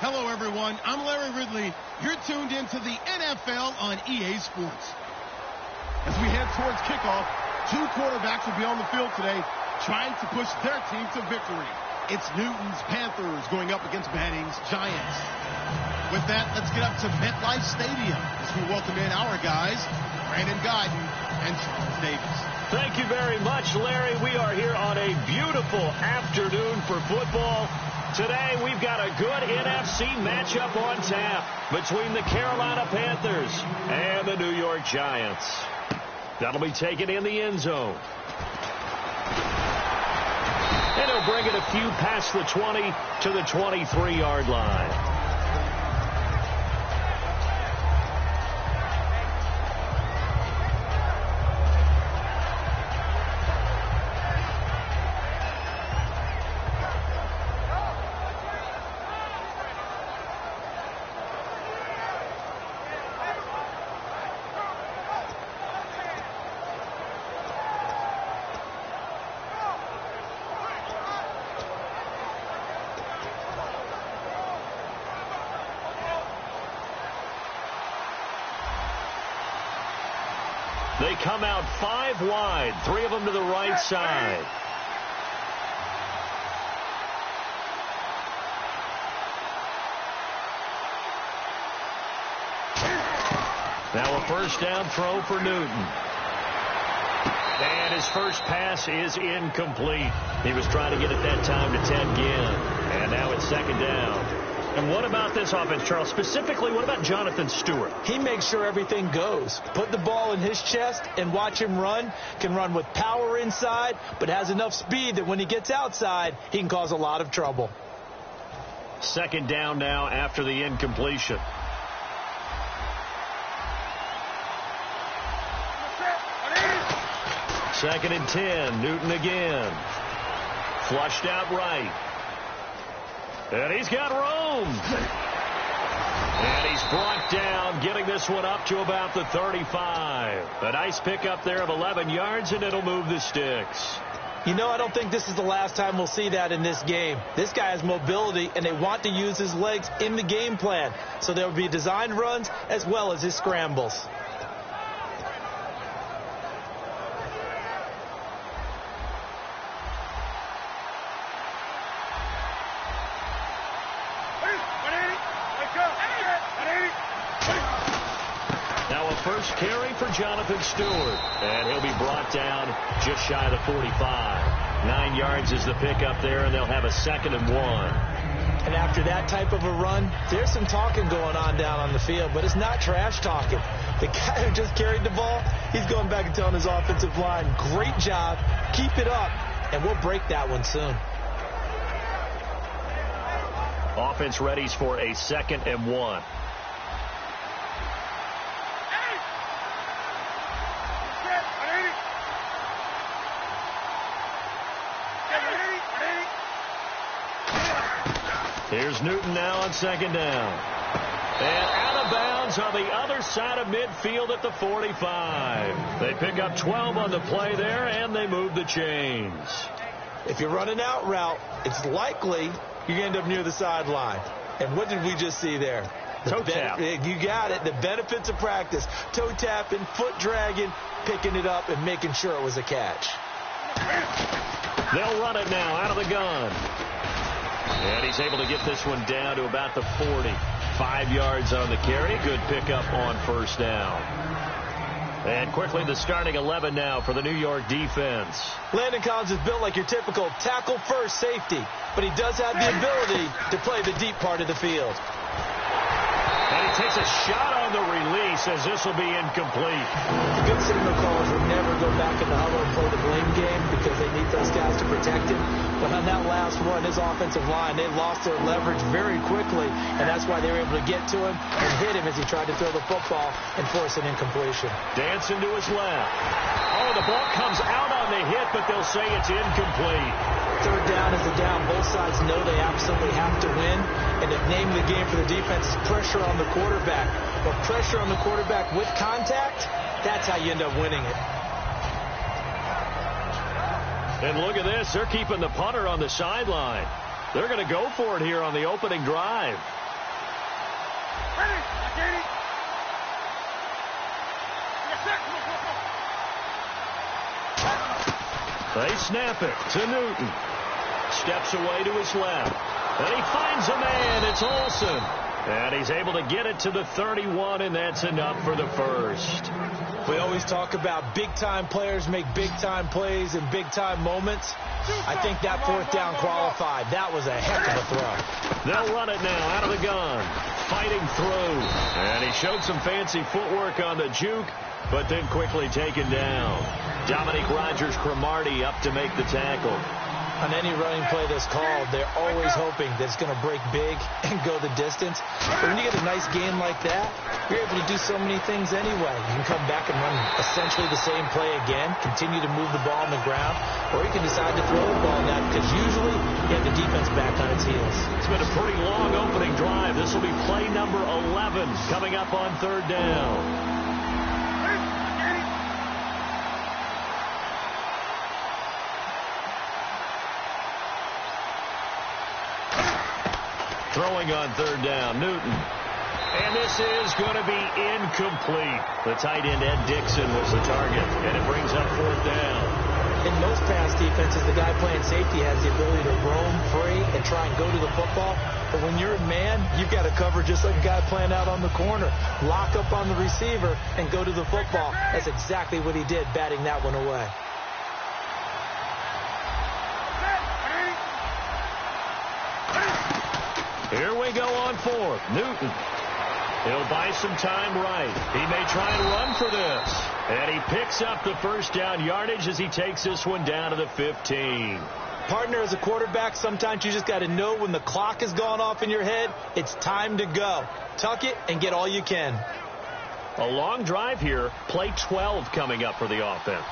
Hello, everyone. I'm Larry Ridley. You're tuned into the NFL on EA Sports. As we head towards kickoff, two quarterbacks will be on the field today trying to push their team to victory. It's Newton's Panthers going up against Manning's Giants. With that, let's get up to MetLife Stadium as we welcome in our guys, Brandon Guyton and Charles Davis. Thank you very much, Larry. We are here on a beautiful afternoon for football. Today, we've got a good NFC matchup on tap between the Carolina Panthers and the New York Giants. That'll be taken in the end zone. And he'll bring it a few past the 20 to the 23-yard line. They come out 5 wide, 3 of them to the right side. Now a first down throw for Newton. And his first pass is incomplete. He was trying to get it that time to Ted Ginn. And now it's second down. And what about this offense, Charles? Specifically, what about Jonathan Stewart? He makes sure everything goes. Put the ball in his chest and watch him run. Can run with power inside, but has enough speed that when he gets outside, he can cause a lot of trouble. Second down now after the incompletion. Second and 10. Newton again. Flushed out right. And he's got room. And he's brought down, getting this one up to about the 35. A nice pickup there of 11 yards, and it'll move the sticks. You know, I don't think this is the last time we'll see that in this game. This guy has mobility, and they want to use his legs in the game plan. So there will be designed runs as well as his scrambles. First carry for Jonathan Stewart, and he'll be brought down just shy of the 45. 9 yards is the pickup there, and they'll have a 2nd and 1. And after that type of a run, there's some talking going on down on the field, but it's not trash talking. The guy who just carried the ball, he's going back and telling his offensive line, great job, keep it up, and we'll break that one soon. Offense readies for a 2nd and 1. Here's Newton now on 2nd down. And out of bounds on the other side of midfield at the 45. They pick up 12 on the play there, and they move the chains. If you're running out route, it's likely you end up near the sideline. And what did we just see there? Toe tap. You got it. The benefits of practice. Toe tapping, foot dragging, picking it up, and making sure it was a catch. They'll run it now out of the gun. And he's able to get this one down to about the 40. 5 yards on the carry. Good pickup on first down. And quickly the starting 11 now for the New York defense. Landon Collins is built like your typical tackle-first safety, but he does have the ability to play the deep part of the field. And he takes a shot on the release as this will be incomplete. The good signal callers will never go back in the huddle and play the blame game because they need those guys to protect him. But on that last run, his offensive line, they lost their leverage very quickly, and that's why they were able to get to him and hit him as he tried to throw the football and force an incompletion. Dancing to his left. Oh, the ball comes out on the hit, but they'll say it's incomplete. Third down is a down. Both sides know they absolutely have to win. And the name of the game for the defense is pressure on the quarterback. But pressure on the quarterback with contact, that's how you end up winning it. And look at this. They're keeping the punter on the sideline. They're going to go for it here on the opening drive. They snap it to Newton. Steps away to his left. And he finds a man. It's Olsen. And he's able to get it to the 31, and that's enough for the first. We always talk about big-time players make big-time plays in big-time moments. I think that fourth down qualified. That was a heck of a throw. They'll run it now out of the gun. Fighting through. And he showed some fancy footwork on the juke, but then quickly taken down. Dominique Rodgers-Cromartie up to make the tackle. On any running play that's called, they're always hoping that it's going to break big and go the distance. But when you get a nice game like that, you're able to do so many things anyway. You can come back and run essentially the same play again, continue to move the ball on the ground, or you can decide to throw the ball now because usually you have the defense back on its heels. It's been a pretty long opening drive. This will be play number 11 coming up on third down. Throwing on third down, Newton. And this is going to be incomplete. The tight end, Ed Dixon, was the target, and it brings up fourth down. In most pass defenses, the guy playing safety has the ability to roam free and try and go to the football. But when you're a man, you've got to cover just like a guy playing out on the corner. Lock up on the receiver and go to the football. That's exactly what he did, batting that one away. Here we go on fourth. Newton. He'll buy some time right. He may try and run for this. And he picks up the first down yardage as he takes this one down to the 15. Partner, as a quarterback, sometimes you just got to know when the clock has gone off in your head, it's time to go. Tuck it and get all you can. A long drive here. Play 12 coming up for the offense.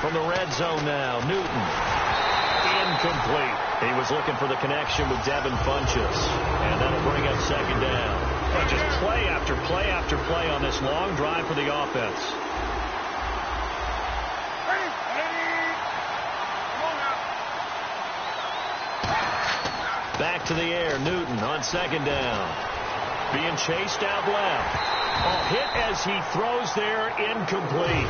From the red zone now, Newton. Incomplete. He was looking for the connection with Devin Funchess. And that'll bring up second down. But just play after play after play on this long drive for the offense. Back to the air, Newton on second down. Being chased out left. Hit as he throws there, incomplete.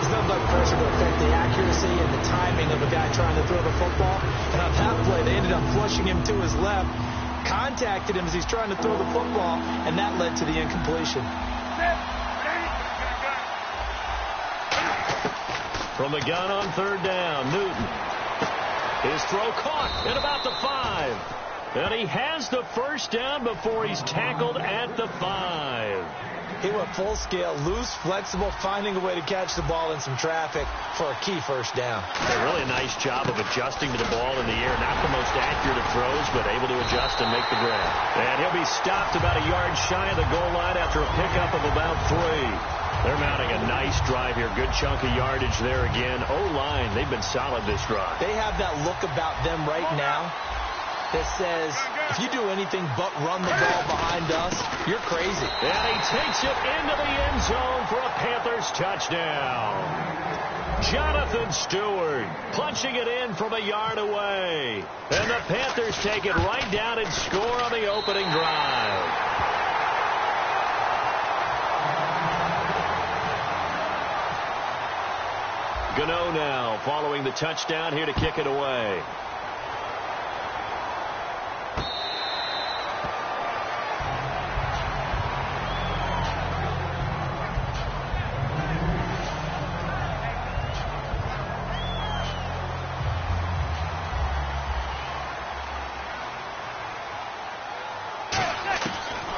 There's nothing like pressure to affect the accuracy and the timing of a guy trying to throw the football. And on that play, they ended up flushing him to his left, contacted him as he's trying to throw the football, and that led to the incompletion. From the gun on third down, Newton. His throw caught at about the 5. And he has the first down before he's tackled at the 5. He went full scale, loose, flexible, finding a way to catch the ball in some traffic for a key first down. Really a nice job of adjusting to the ball in the air. Not the most accurate of throws, but able to adjust and make the grab. And he'll be stopped about a yard shy of the goal line after a pickup of about 3. They're mounting a nice drive here. Good chunk of yardage there again. O-line, they've been solid this drive. They have that look about them right now that says, if you do anything but run the ball behind us, you're crazy. And he takes it into the end zone for a Panthers touchdown. Jonathan Stewart punching it in from a yard away. And the Panthers take it right down and score on the opening drive. Gano now following the touchdown here to kick it away.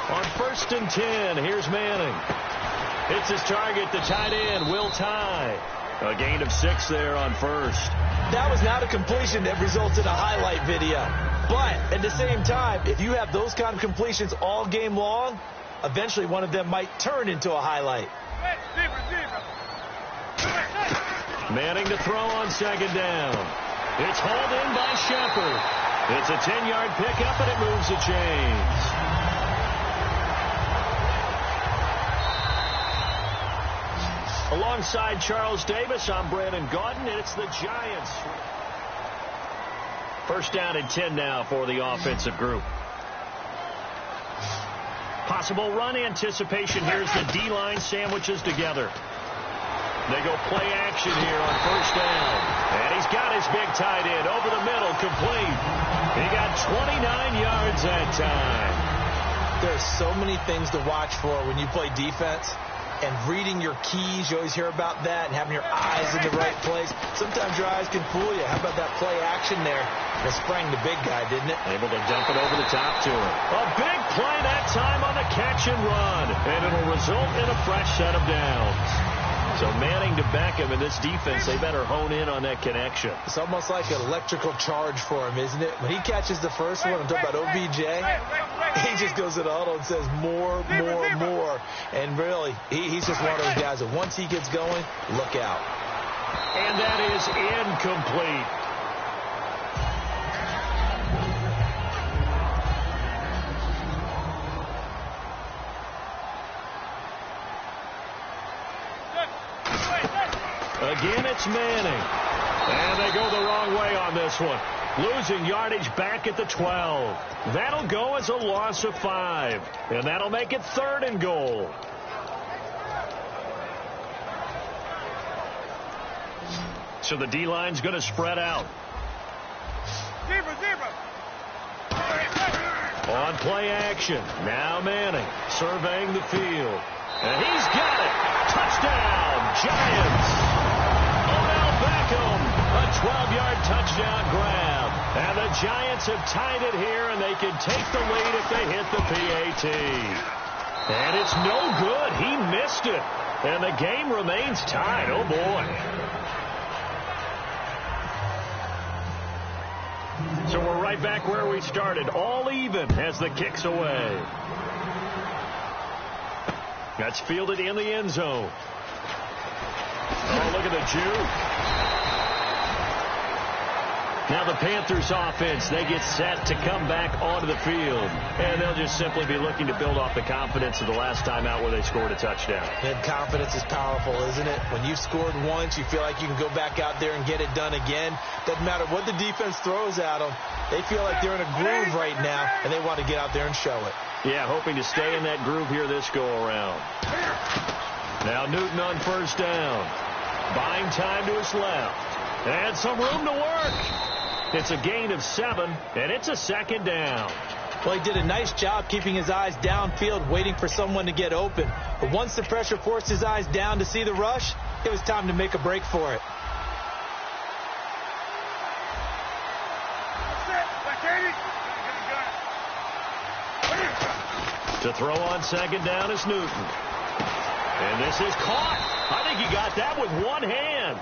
On 1st and 10, here's Manning. Hits his target, the tight end, Will Tye. A gain of 6 there on first. That was not a completion that resulted in a highlight video. But at the same time, if you have those kind of completions all game long, eventually one of them might turn into a highlight. Manning to throw on second down. It's hauled in by Shepard. It's a 10-yard pickup, and it moves the chains. Alongside Charles Davis, I'm Brandon Gaudin, and it's the Giants. First down and 10 now for the offensive group. Possible run anticipation. Here's the D-line sandwiches together. They go play action here on first down. And he's got his big tight end over the middle, complete. He got 29 yards that time. There's so many things to watch for when you play defense. And reading your keys, you always hear about that, and having your eyes in the right place. Sometimes your eyes can fool you. How about that play action there? It sprang the big guy, didn't it? Able to dump it over the top to him. A big play that time on the catch and run. And it'll result in a fresh set of downs. So Manning to Beckham in this defense, they better hone in on that connection. It's almost like an electrical charge for him, isn't it? When he catches the first one, I'm talking about OBJ, he just goes to the huddle and says more. And really, he's just one of those guys that once he gets going, look out. And that is incomplete. Again, it's Manning. And they go the wrong way on this one. Losing yardage back at the 12. That'll go as a loss of 5. And that'll make it 3rd and goal. So the D-line's going to spread out. Zebra. On play action. Now Manning surveying the field. And he's got it. Touchdown, Giants. Beckham, a 12-yard touchdown grab. And the Giants have tied it here, and they can take the lead if they hit the PAT. And it's no good. He missed it. And the game remains tied. Oh, boy. So we're right back where we started. All even as the kick's away. That's fielded in the end zone. Oh, look at the juke. Now the Panthers offense, they get set to come back onto the field. And they'll just simply be looking to build off the confidence of the last time out where they scored a touchdown. And confidence is powerful, isn't it? When you've scored once, you feel like you can go back out there and get it done again. Doesn't matter what the defense throws at them. They feel like they're in a groove right now, and they want to get out there and show it. Yeah, hoping to stay in that groove here this go-around. Now Newton on first down. Buying time to his left. And some room to work. It's a gain of 7, and it's a 2nd down. Well, he did a nice job keeping his eyes downfield, waiting for someone to get open. But once the pressure forced his eyes down to see the rush, it was time to make a break for it. To throw on 2nd down is Newton. And this is caught. I think he got that with one hand.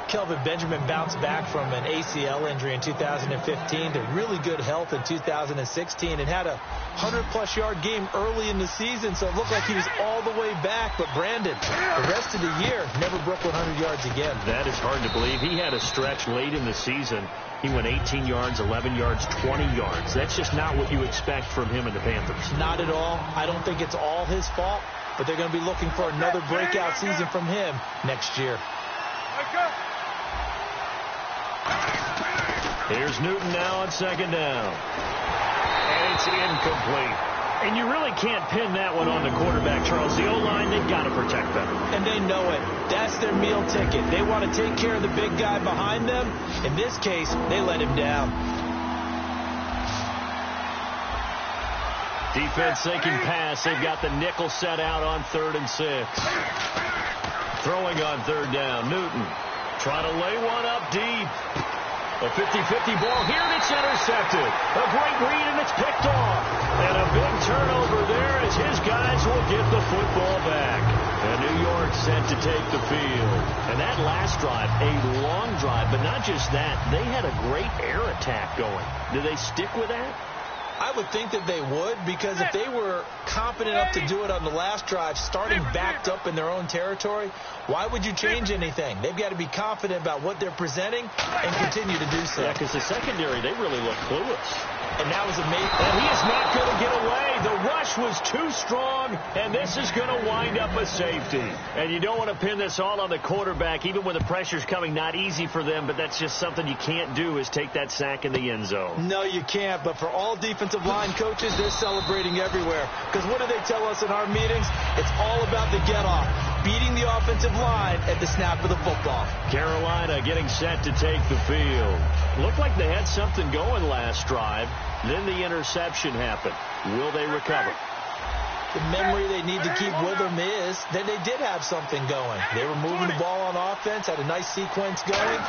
Kelvin Benjamin bounced back from an ACL injury in 2015 to really good health in 2016 and had a 100-plus yard game early in the season, so it looked like he was all the way back. But Brandon, the rest of the year, never broke 100 yards again. That is hard to believe. He had a stretch late in the season. He went 18 yards, 11 yards, 20 yards. That's just not what you expect from him and the Panthers. Not at all. I don't think it's all his fault, but they're going to be looking for another breakout season from him next year. Here's Newton now on 2nd down. And it's incomplete. And you really can't pin that one on the quarterback, Charles. The O-line, they've got to protect them. And they know it. That's their meal ticket. They want to take care of the big guy behind them. In this case, they let him down. Defense, they can pass. They've got the nickel set out on 3rd and 6. Throwing on 3rd down, Newton. Trying to lay one up deep. A 50-50 ball here, and it's intercepted. A great read, and it's picked off. And a big turnover there as his guys will get the football back. And New York set to take the field. And that last drive, a long drive, but not just that. They had a great air attack going. Do they stick with that? I would think that they would, because if they were confident enough to do it on the last drive, starting backed up in their own territory, why would you change anything? They've got to be confident about what they're presenting and continue to do so. Yeah, because the secondary, they really look clueless. and that was amazing. And he is not going to get away. The rush was too strong, and this is going to wind up a safety. And you don't want to pin this all on the quarterback, even when the pressure's coming. Not easy for them, but that's just something you can't do, is take that sack in the end zone. No, you can't. But for all defensive line coaches, they're celebrating everywhere. Because what do they tell us in our meetings? It's all about the get-off, beating the offensive line at the snap of the football. Carolina getting set to take the field. Looked like they had something going last drive. Then the interception happened. Will they recover? The memory they need to keep with them is that they did have something going. They were moving the ball on offense, had a nice sequence going.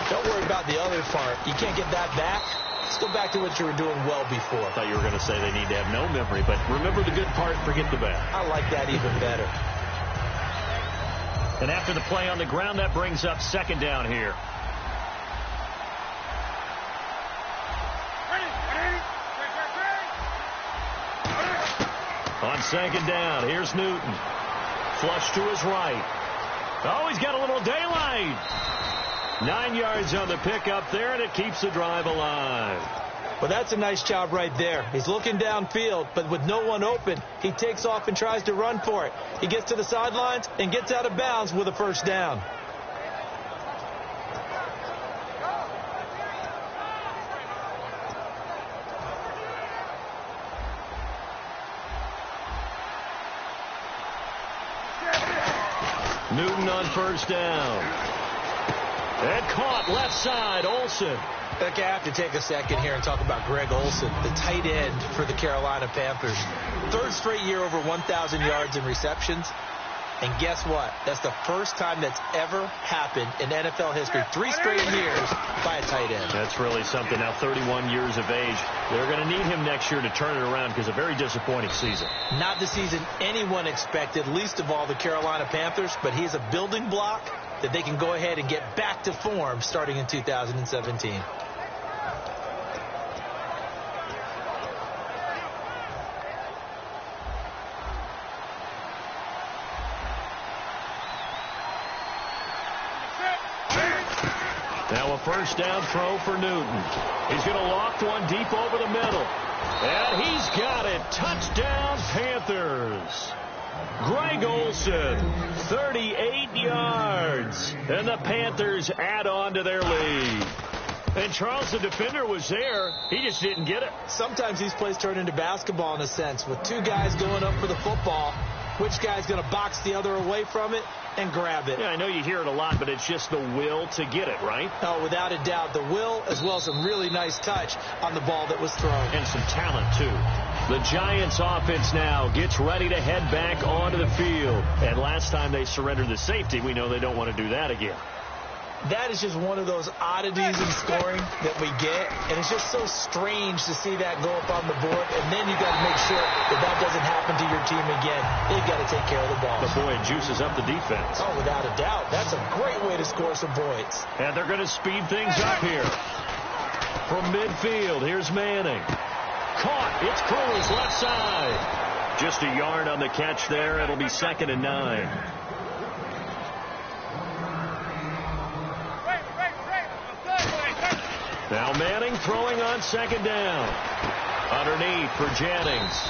Don't worry about the other part. You can't get that back. Let's go back to what you were doing well before. I thought you were going to say they need to have no memory, but remember the good part, forget the bad. I like that even better. And after the play on the ground, that brings up second down here. On second down, here's Newton. Flush to his right. Oh, he's got a little daylight. 9 yards on the pickup there, and it keeps the drive alive. Well, that's a nice job right there. He's looking downfield, but with no one open, he takes off and tries to run for it. He gets to the sidelines and gets out of bounds with a first down. Newton on first down. And caught left side, Olsen. Look, I have to take a second here and talk about Greg Olsen, the tight end for the Carolina Panthers. Third straight year over 1,000 yards in receptions. And guess what? That's the first time that's ever happened in NFL history. 3 straight years by a tight end. That's really something. Now 31 years of age. They're going to need him next year to turn it around because a very disappointing season. Not the season anyone expected, least of all the Carolina Panthers, but he's a building block that they can go ahead and get back to form starting in 2017. Now a first down throw for Newton. He's going to loft one deep over the middle. And he's got it. Touchdown, Panthers. Greg Olsen, 38 yards. And the Panthers add on to their lead. And Charles, the defender, was there. He just didn't get it. Sometimes these plays turn into basketball in a sense. With 2 guys going up for the football, which guy's going to box the other away from it and grab it? Yeah, I know you hear it a lot, but it's just the will to get it, right? Oh, without a doubt. The will, as well as some really nice touch on the ball that was thrown. And some talent, too. The Giants offense now gets ready to head back onto the field. And last time they surrendered the safety, we know they don't want to do that again. That is just one of those oddities in scoring that we get, and it's just so strange to see that go up on the board, and then you got to make sure that that doesn't happen to your team again. They've got to take care of the ball. But boy, it juices up the defense. Oh, without a doubt. That's a great way to score some points. And they're going to speed things up here. From midfield, here's Manning. Caught. It's Cruz, left side. Just a yard on the catch there. It'll be 2nd and 9. Now Manning throwing on 2nd down. Underneath for Jennings.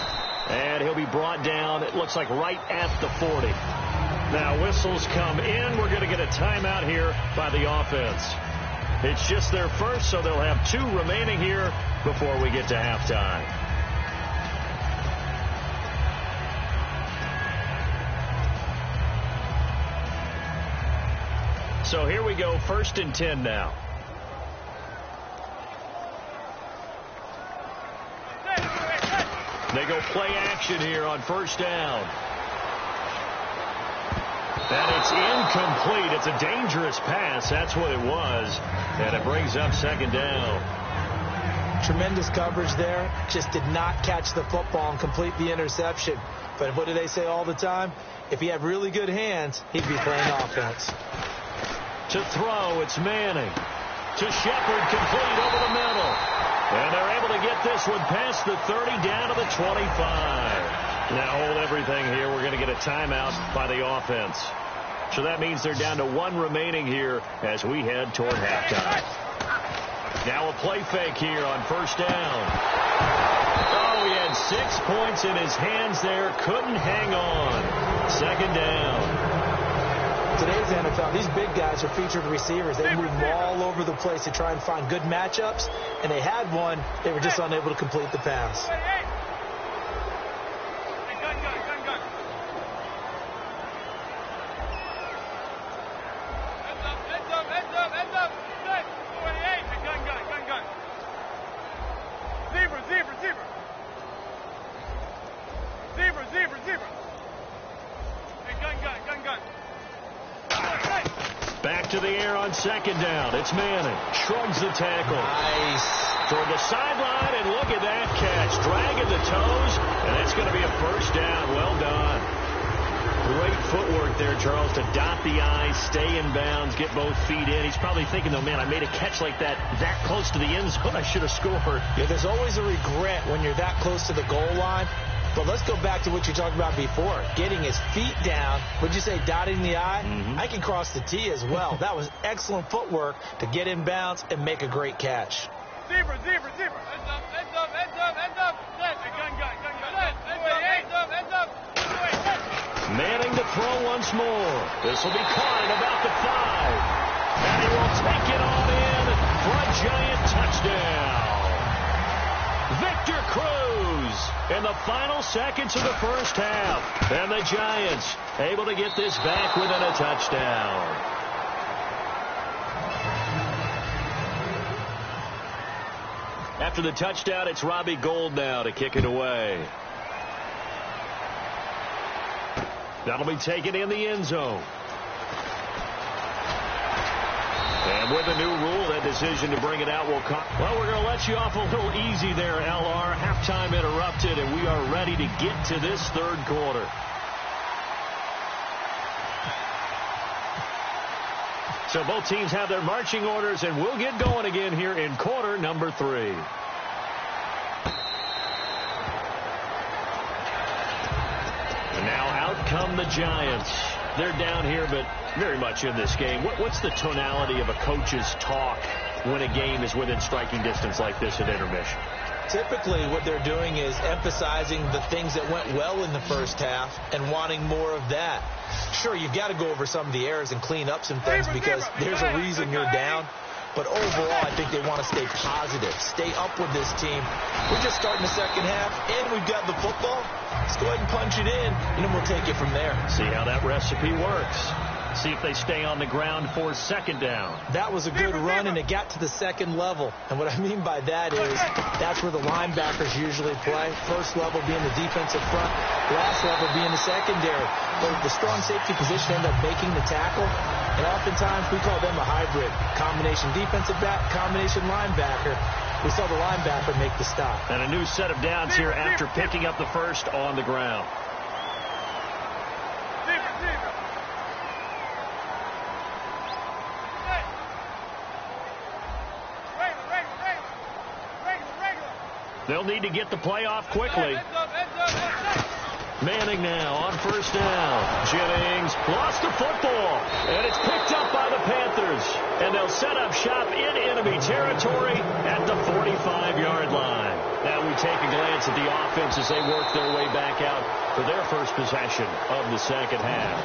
And he'll be brought down, it looks like, right at the 40. Now whistles come in. We're going to get a timeout here by the offense. It's just their first, so they'll have 2 remaining here before we get to halftime. So here we go, 1st and 10 now. They go play action here on 1st down. And it's incomplete. It's a dangerous pass. That's what it was. And it brings up 2nd down. Tremendous coverage there. Just did not catch the football and complete the interception. But what do they say all the time? If he had really good hands, he'd be playing offense. To throw, it's Manning. To Shepard, complete over the middle. And they're able to get this one past the 30 down to the 25. Now hold everything here. We're going to get a timeout by the offense. So that means they're down to 1 remaining here as we head toward halftime. Now a play fake here on first down. Oh, he had 6 points in his hands there. Couldn't hang on. Second down. Today's NFL, these big guys are featured receivers. They move all over the place to try and find good matchups, and they had one. They were just unable to complete the pass. Back to the air on second down. It's Manning. Shrugs the tackle. Nice. Toward the sideline, and look at that catch. Dragging the toes, and that's going to be a first down. Well done. Great footwork there, Charles, to dot the I's, stay in bounds, get both feet in. He's probably thinking, though, man, I made a catch like that close to the end zone. I should have scored. Yeah, there's always a regret when you're that close to the goal line. But let's go back to what you talked about before. Getting his feet down. Would you say dotting the I? I can cross the T as well. That was excellent footwork to get in bounds and make a great catch. Zebra. Heads up. Manning to throw once more. This will be caught at about the 5. And he will take it on in for a giant touchdown. Victor Cruz in the final seconds of the first half. And the Giants able to get this back within a touchdown. After the touchdown, it's Robbie Gould now to kick it away. That'll be taken in the end zone. And with the new rule, that decision to bring it out will come. Well, we're going to let you off a little easy there, LR. Halftime interrupted, and we are ready to get to this third quarter. So both teams have their marching orders, and we'll get going again here in quarter number 3. And now out come the Giants. They're down here, but very much in this game. What's the tonality of a coach's talk when a game is within striking distance like this at intermission? Typically, what they're doing is emphasizing the things that went well in the first half and wanting more of that. Sure, you've got to go over some of the errors and clean up some things because there's a reason you're down. But overall, I think they want to stay positive, stay up with this team. We're just starting the second half, and we've got the football. Let's go ahead and punch it in, and then we'll take it from there. See how that recipe works. See if they stay on the ground for second down. That was a good run, and it got to the second level. And what I mean by that is that's where the linebackers usually play. First level being the defensive front, last level being the secondary. But the strong safety position ended up making the tackle. And oftentimes we call them a hybrid. Combination defensive back, combination linebacker. We saw the linebacker make the stop. And a new set of downs here after picking up the first on the ground. They'll need to get the play off quickly. Manning now on first down. Jennings lost the football, and it's picked up by the Panthers. And they'll set up shop in enemy territory at the 45-yard line. Now we take a glance at the offense as they work their way back out for their first possession of the second half.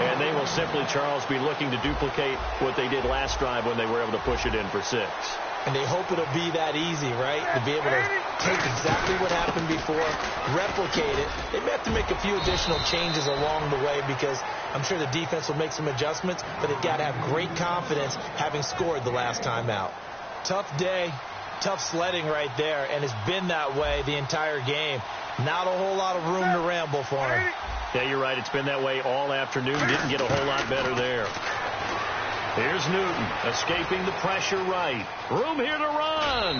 And they will simply, Charles, be looking to duplicate what they did last drive when they were able to push it in for 6. And they hope it'll be that easy, right? To be able to take exactly what happened before, replicate it. They may have to make a few additional changes along the way because I'm sure the defense will make some adjustments, but they've got to have great confidence having scored the last time out. Tough day, tough sledding right there, and it's been that way the entire game. Not a whole lot of room to ramble for him. Yeah, you're right. It's been that way all afternoon. Didn't get a whole lot better there. Here's Newton, escaping the pressure right. Room here to run.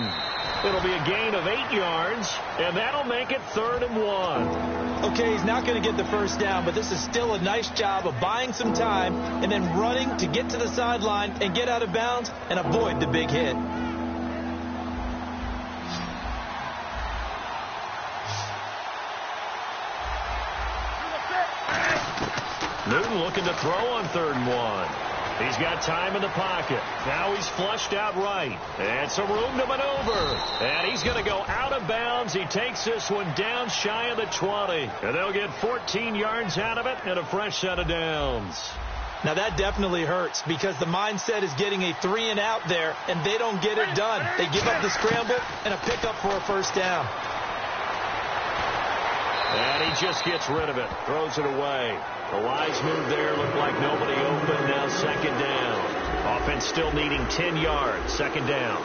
It'll be a gain of 8 yards, and that'll make it 3rd and 1. Okay, he's not going to get the first down, but this is still a nice job of buying some time and then running to get to the sideline and get out of bounds and avoid the big hit. Newton looking to throw on 3rd and 1. He's got time in the pocket. Now he's flushed out right. And some room to maneuver. And he's going to go out of bounds. He takes this one down shy of the 20. And they'll get 14 yards out of it and a fresh set of downs. Now that definitely hurts because the mindset is getting a 3-and-out there, and they don't get it done. They give up the scramble and a pickup for a first down. And he just gets rid of it, throws it away. The wise move there, looked like nobody open. Now second down. Offense still needing 10 yards. Second down.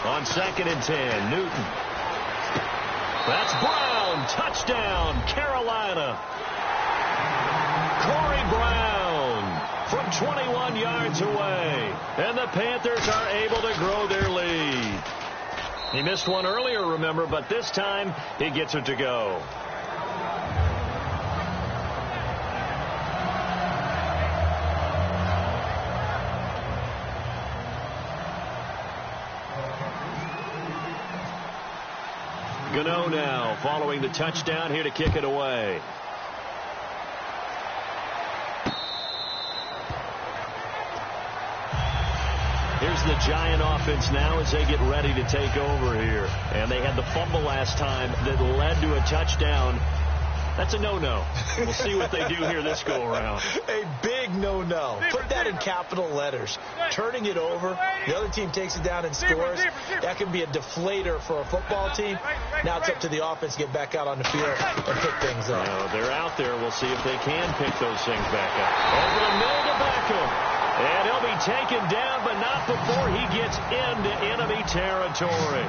On 2nd and 10, Newton. That's Brown. Touchdown, Carolina. Corey Brown from 21 yards away. And the Panthers are able to grow their lead. He missed one earlier, remember, but this time he gets it to go. Gano now following the touchdown here to kick it away. Here's the Giant offense now as they get ready to take over here. And they had the fumble last time that led to a touchdown. That's a no-no. We'll see what they do here this go-around. A big no-no. Put that in capital letters. Turning it over, the other team takes it down and scores. That can be a deflator for a football team. Now it's up to the offense to get back out on the field and pick things up. They're out there. We'll see if they can pick those things back up. Over the middle to Beckham. And he'll be taken down, but not before he gets into enemy territory.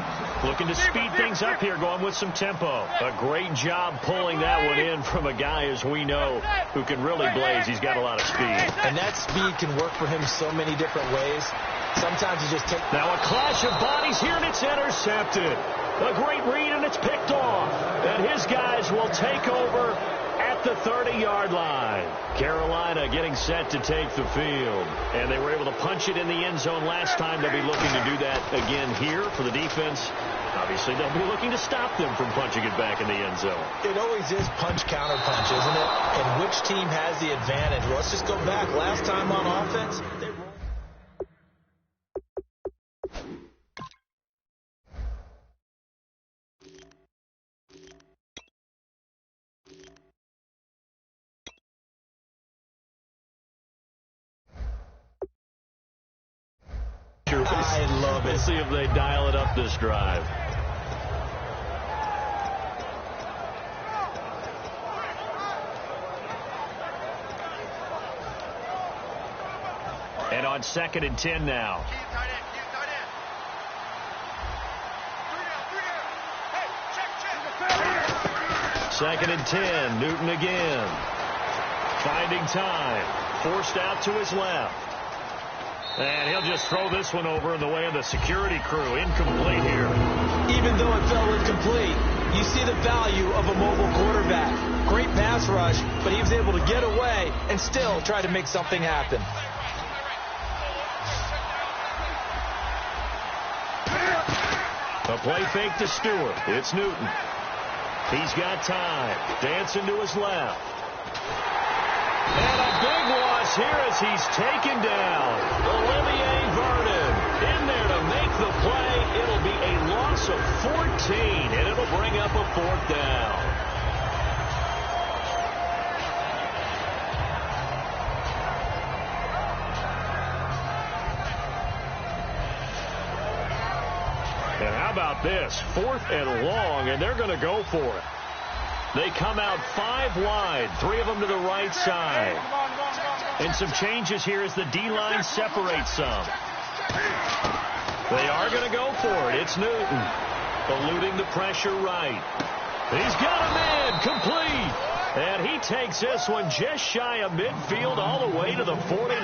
Looking to speed things up here, going with some tempo. A great job pulling that one in from a guy, as we know, who can really blaze. He's got a lot of speed. And that speed can work for him so many different ways. Sometimes you just take... Now a clash of bodies here, and it's intercepted. A great read, and it's picked off. And his guys will take over at the 30-yard line. Carolina getting set to take the field. And they were able to punch it in the end zone last time. They'll be looking to do that again here for the defense. Obviously, they'll be looking to stop them from punching it back in the end zone. It always is punch-counter-punch, isn't it? And which team has the advantage? Well, let's just go back. Last time on offense, they rolled. I love it. We'll see if they dial it up this drive. And on 2nd and 10 now. Second and 10, Newton again. Finding time. Forced out to his left. And he'll just throw this one over in the way of the security crew. Incomplete here. Even though it fell incomplete, you see the value of a mobile quarterback. Great pass rush, but he was able to get away and still try to make something happen. A play fake to Stewart. It's Newton. He's got time. Dancing to his left. And a big loss here as he's taken down. Olivier Vernon in there to make the play. It'll be a loss of 14, and it'll bring up a 4th down. And how about this? 4th and long, and they're going to go for it. They come out 5 wide, 3 of them to the right side. And some changes here as the D-line separates some. They are going to go for it. It's Newton, eluding the pressure right. He's got him in, complete. And he takes this one just shy of midfield all the way to the 49.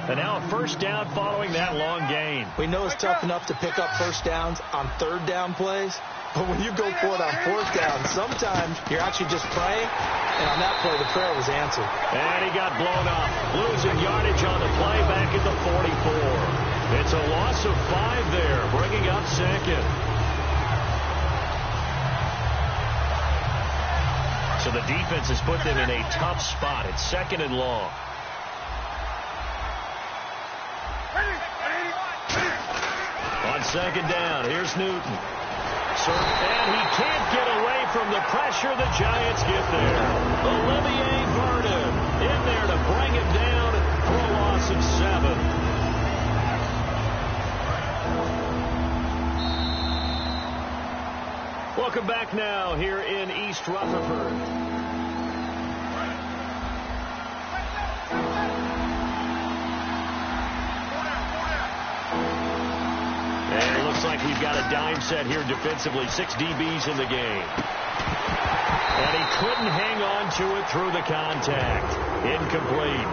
And now a first down following that long gain. We know it's tough enough to pick up first downs on 3rd down plays. But when you go for it on 4th down, sometimes you're actually just praying, and on that play, the prayer was answered. And he got blown up, losing yardage on the play back at the 44. It's a loss of 5 there, bringing up 2nd. So the defense has put them in a tough spot. It's 2nd and long. On 2nd down, here's Newton. And he can't get away from the pressure. The Giants get there. Olivier Vernon in there to bring him down for a loss of 7. Welcome back now here in East Rutherford. And it looks like we've got a dime set here defensively. 6 DBs in the game. And he couldn't hang on to it through the contact. Incomplete.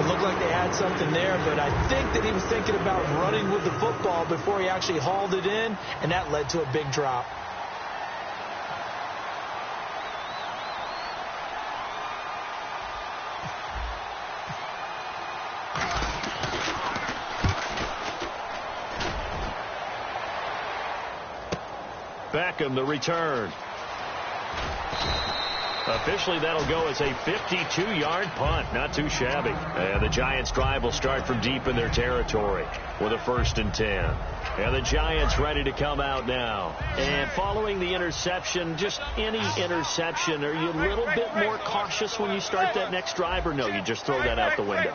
It looked like they had something there, but I think that he was thinking about running with the football before he actually hauled it in, and that led to a big drop. Beckham, the return. Officially, that'll go as a 52-yard punt. Not too shabby. And the Giants' drive will start from deep in their territory with a 1st and 10. And the Giants ready to come out now. And following the interception, just any interception, are you a little bit more cautious when you start that next drive, or no, you just throw that out the window?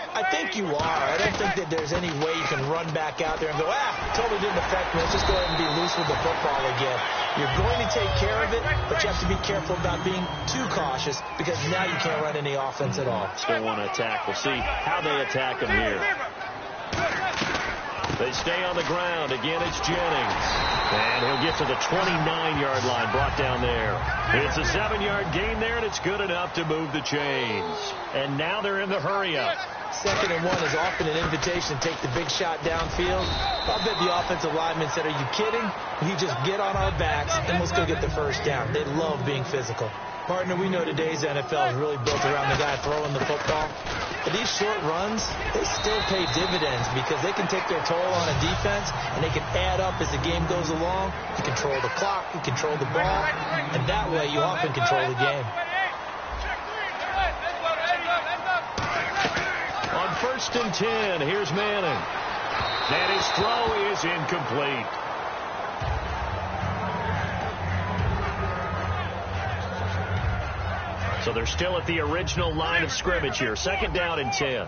I think you are. I don't think that there's any way you can run back out there and go, totally didn't affect me. Let's just go ahead and be loose with the football again. You're going to take care of it, but you have to be careful about being too cautious because now you can't run any offense at all. Still want to attack. We'll see how they attack them here. They stay on the ground. Again, it's Jennings. And he'll get to the 29-yard line, brought down there. It's a 7-yard gain there, and it's good enough to move the chains. And now they're in the hurry-up. 2nd and 1 is often an invitation to take the big shot downfield. I'll bet the offensive lineman said, are you kidding? You just get on our backs, and let's go get the first down. They love being physical. Partner, we know today's NFL is really built around the guy throwing the football. But these short runs, they still pay dividends because they can take their toll on a defense, and they can add up as the game goes along. You control the clock, you control the ball, and that way you often control the game. On 1st and 10, here's Manning. And his throw is incomplete. So they're still at the original line of scrimmage here. 2nd down and 10.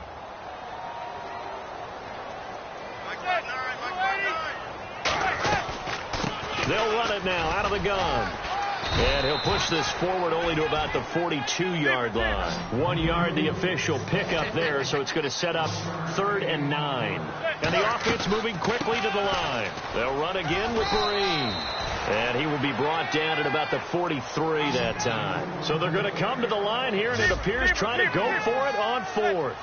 They'll run it now out of the gun. And he'll push this forward only to about the 42-yard line. 1 yard, the official pickup there, so it's going to set up 3rd and 9. And the offense moving quickly to the line. They'll run again with Green. And he will be brought down at about the 43 that time. So they're going to come to the line here, and it appears trying to go for it on 4th.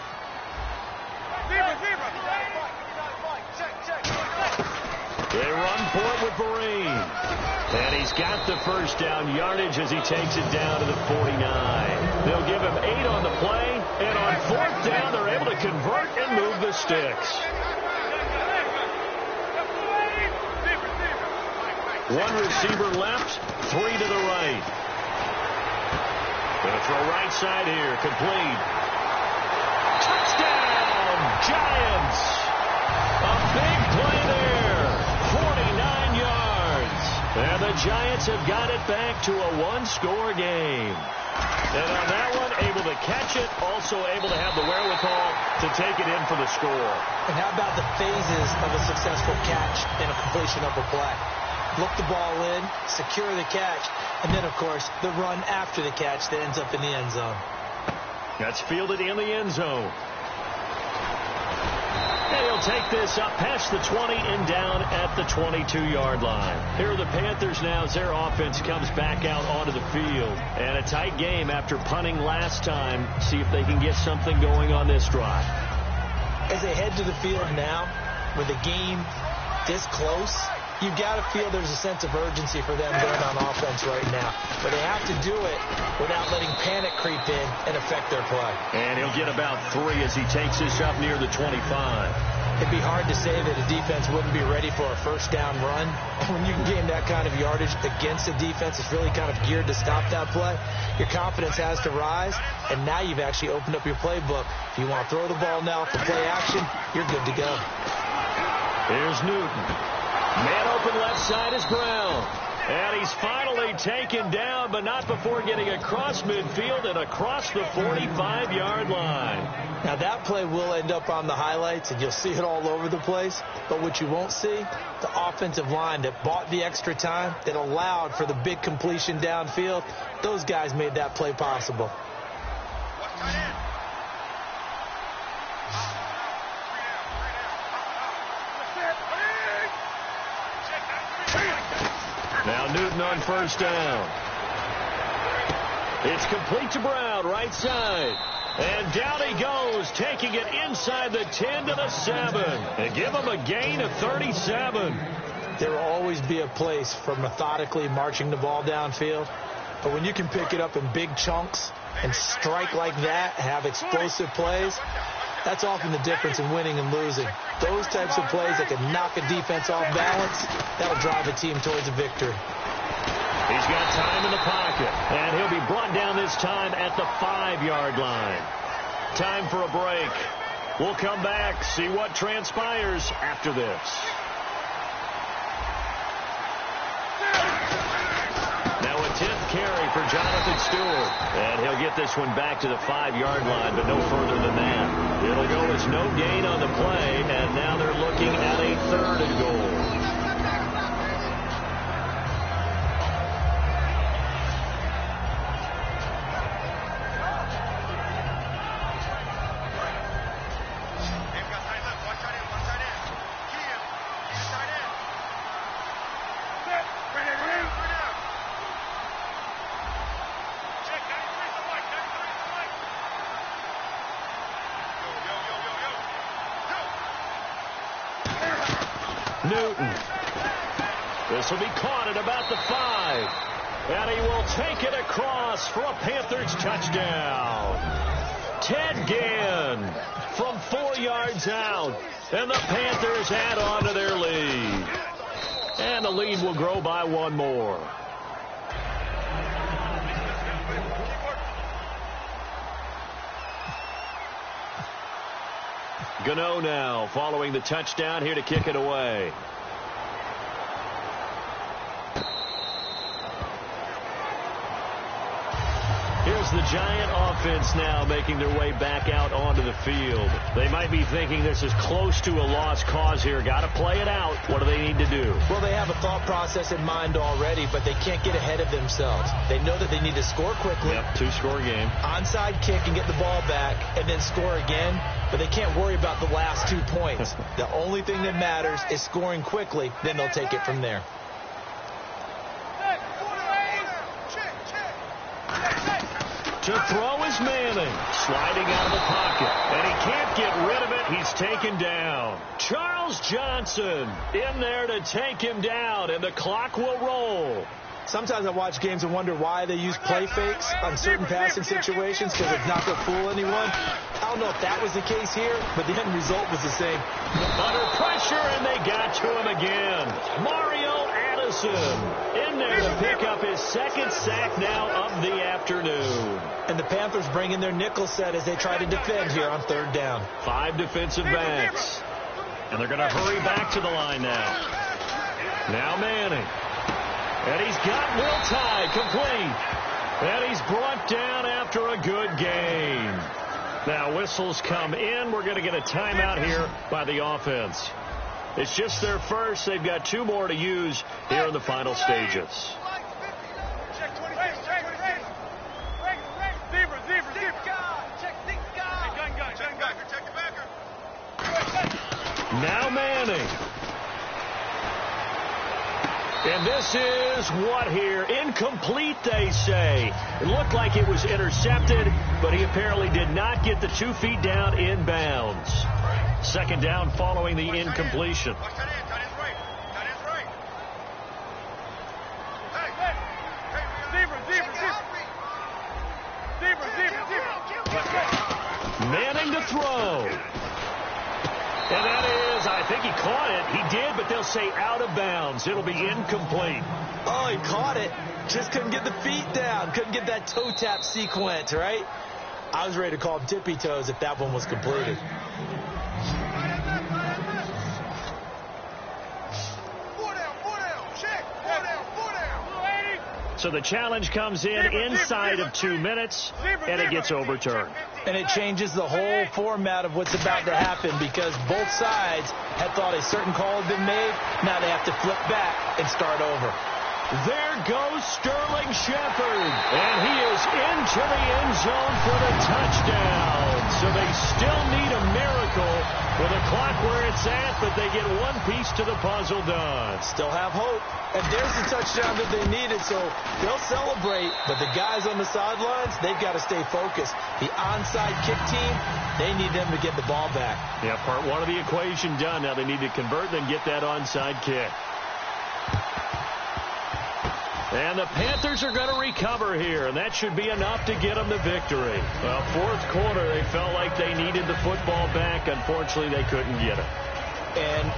They run for it with Vereen. And he's got the first down yardage as he takes it down to the 49. They'll give him 8 on the play. And on 4th down, they're able to convert and move the sticks. 1 receiver left, 3 to the right. Going to throw right side here, complete. Touchdown, Giants. A big play there, 49 yards. And the Giants have got it back to a 1-score game. And on that one, able to catch it, also able to have the wherewithal to take it in for the score. And how about the phases of a successful catch and a completion of a play? Look the ball in, secure the catch, and then, of course, the run after the catch that ends up in the end zone. That's fielded in the end zone. And he'll take this up past the 20 and down at the 22-yard line. Here are the Panthers now as their offense comes back out onto the field. And a tight game after punting last time. See if they can get something going on this drive. As they head to the field now, with the game this close, you've got to feel there's a sense of urgency for them going on offense right now. But they have to do it without letting panic creep in and affect their play. And he'll get about 3 as he takes this up near the 25. it'd be hard to say that a defense wouldn't be ready for a first down run. And when you can gain that kind of yardage against a defense that's really kind of geared to stop that play, your confidence has to rise, and now you've actually opened up your playbook. If you want to throw the ball now for play action, you're good to go. Here's Newton. Man open left side is Brown. And he's finally taken down, but not before getting across midfield and across the 45-yard line. Now, that play will end up on the highlights, and you'll see it all over the place. But what you won't see, the offensive line that bought the extra time, that allowed for the big completion downfield, those guys made that play possible. Now Newton on first down. It's complete to Brown, right side. And down he goes, taking it inside the 10 to the 7. And give him a gain of 37. There will always be a place for methodically marching the ball downfield. But when you can pick it up in big chunks and strike like that, have explosive plays, that's often the difference in winning and losing. Those types of plays that can knock a defense off balance, that'll drive a team towards a victory. He's got time in the pocket, and he'll be brought down this time at the 5-yard line. Time for a break. We'll come back, see what transpires after this. Now a 10th carry for Jonathan Stewart. And he'll get this one back to the 5-yard line, but no further than that. It'll go as no gain on the play, and now they're looking at a 3rd and goal. Newton. This will be caught at about the 5. And he will take it across for a Panthers touchdown. Ted Ginn from 4 yards out. And the Panthers add on to their lead. And the lead will grow by 1 more. Gano now following the touchdown here to kick it away. Here's the Giant offense now making their way back out onto the field. They might be thinking this is close to a lost cause here. Got to play it out. What do they need to do? Well, they have a thought process in mind already, but they can't get ahead of themselves. They know that they need to score quickly. Yep, 2-score game. Onside kick and get the ball back and then score again. But they can't worry about the last 2 points. The only thing that matters is scoring quickly. Then they'll take it from there. To throw is Manning, sliding out of the pocket, and he can't get rid of it. He's taken down. Charles Johnson in there to take him down, and the clock will roll. Sometimes I watch games and wonder why they use play fakes on certain passing situations because it's not going to fool anyone. I don't know if that was the case here, but the end result was the same. Under pressure, and they got to him again. Mario Addison in there to pick up his 2nd sack now of the afternoon. And the Panthers bring in their nickel set as they try to defend here on 3rd down. 5 defensive backs. And they're going to hurry back to the line now. Now Manning. And he's got Will Tye complete. And he's brought down after a good game. Now whistles come in. We're going to get a timeout here by the offense. It's just their first. They've got 2 more to use here in the final stages. Now Manning. And this is what here? Incomplete, they say. It looked like it was intercepted, but he apparently did not get the 2 feet down in bounds. 2nd down following the incompletion. Manning to throw. And that he caught it. He did, but they'll say out of bounds. It'll be incomplete. Oh, he caught it. Just couldn't get the feet down. Couldn't get that toe tap sequence, right? I was ready to call him tippy toes if that one was completed. So the challenge comes in inside of 2 minutes, and it gets overturned. And it changes the whole format of what's about to happen because both sides had thought a certain call had been made. Now they have to flip back and start over. There goes Sterling Shepard, and he is into the end zone for the touchdown. So they still need a miracle with the clock where it's at, but they get one piece to the puzzle done. Still have hope. And there's the touchdown that they needed, so they'll celebrate. But the guys on the sidelines, they've got to stay focused. The onside kick team, they need them to get the ball back. Yeah, part one of the equation done. Now they need to convert, then get that onside kick. And the Panthers are going to recover here, and that should be enough to get them the victory. Well, fourth quarter, they felt like they needed the football back. Unfortunately, they couldn't get it. And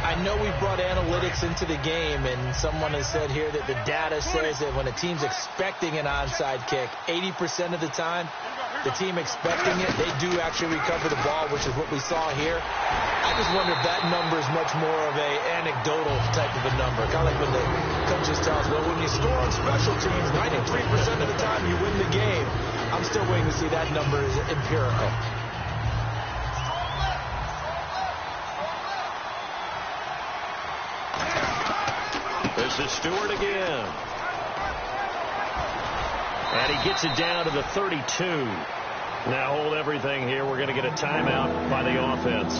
I know we brought analytics into the game, and someone has said here that the data says that when a team's expecting an onside kick, 80% of the time, the team expecting it, they do actually recover the ball, which is what we saw here. I just wonder if that number is much more of a anecdotal type of a number. Kind of like when the coaches tell us, well, when you score on special teams, 93% of the time you win the game. I'm still waiting to see that number is empirical. This is Stewart again. And he gets it down to the 32. Now hold everything here. We're going to get a timeout by the offense.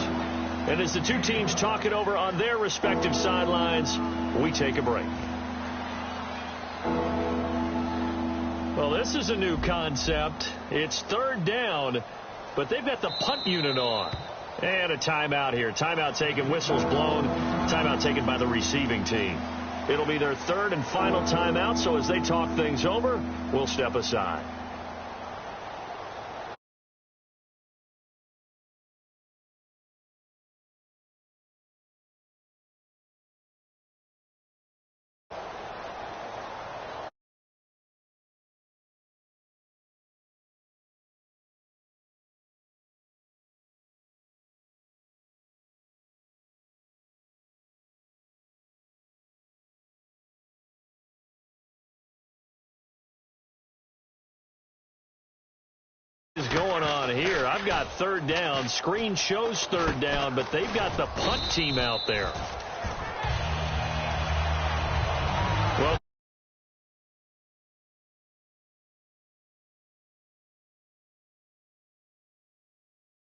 And as the two teams talk it over on their respective sidelines, we take a break. Well, this is a new concept. It's third down, but they've got the punt unit on. And a timeout here. Timeout taken, whistles blown. Timeout taken by the receiving team. It'll be their third and final timeout, so as they talk things over, we'll step aside. Is going on here. I've got third down. Screen shows third down, but they've got the punt team out there.